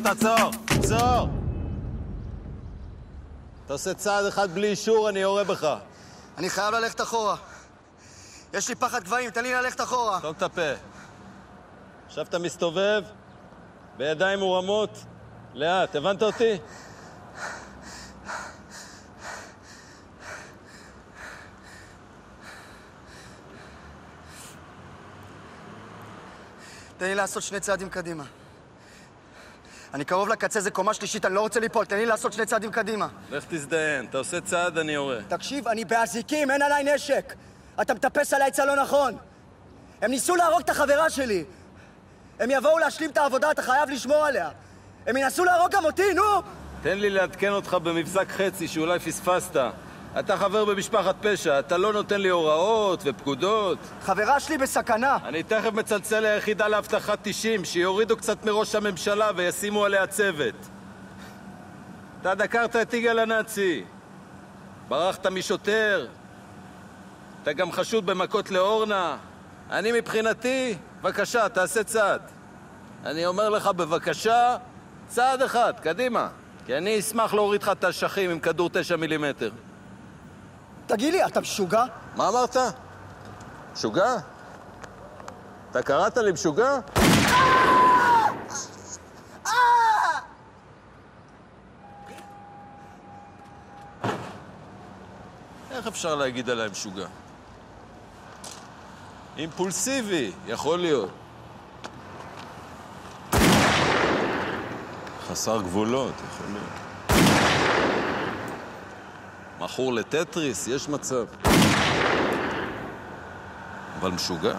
תעצור! עצור! אתה עושה צעד אחד בלי אישור, אני יורה בך. אני חייב ללכת אחורה. יש לי פחד גבהים, תן לי ללכת אחורה. סתום את הפה. עכשיו אתה מסתובב, בידיים מורמות. לאט, הבנת אותי? תן לי לעשות 2 צעדים קדימה. אני קרוב לקצה, זה קומה שלישית, אני לא רוצה ליפול, תן לי לעשות 2 צעדים קדימה. לך תזדיין, אתה עושה צעד, אני יורה. תקשיב, אני באזיקים, אין עליי נשק. אתה מטפס עליי צע לא נכון. הם ניסו להרוג את החברה שלי. הם יבואו להשלים את העבודה, אתה חייב לשמור עליה. הם ינסו להרוג גם אותי, נו! תן לי לעדכן אותך במבזק חצי שאולי פספסת. אתה חבר במשפחת פשע, אתה לא נותן לי הוראות ופקודות. חברה שלי בסכנה. אני תכף מצלצל ליחידה לאבטחת 90, שיורידו קצת מראש הממשלה וישימו עליה צוות. אתה דקרת את יגאל הנאצי. ברחת משוטר. אתה גם חשוד במכות לאורנה. אני מבחינתי, בבקשה, תעשה צעד. אני אומר לך, בבקשה, צעד אחד, קדימה. כי אני אשמח להוריד לך את השכים עם כדור 9 מילימטר. תגיד לי, אתה משוגע? מה אמרת? משוגע? אתה קראת לי משוגע? איך אפשר להגיד עליי משוגע? אימפולסיבי, יכול להיות. חסר גבולות, יכול להיות. מכור לטטריס, יש מצב. אבל משוגע?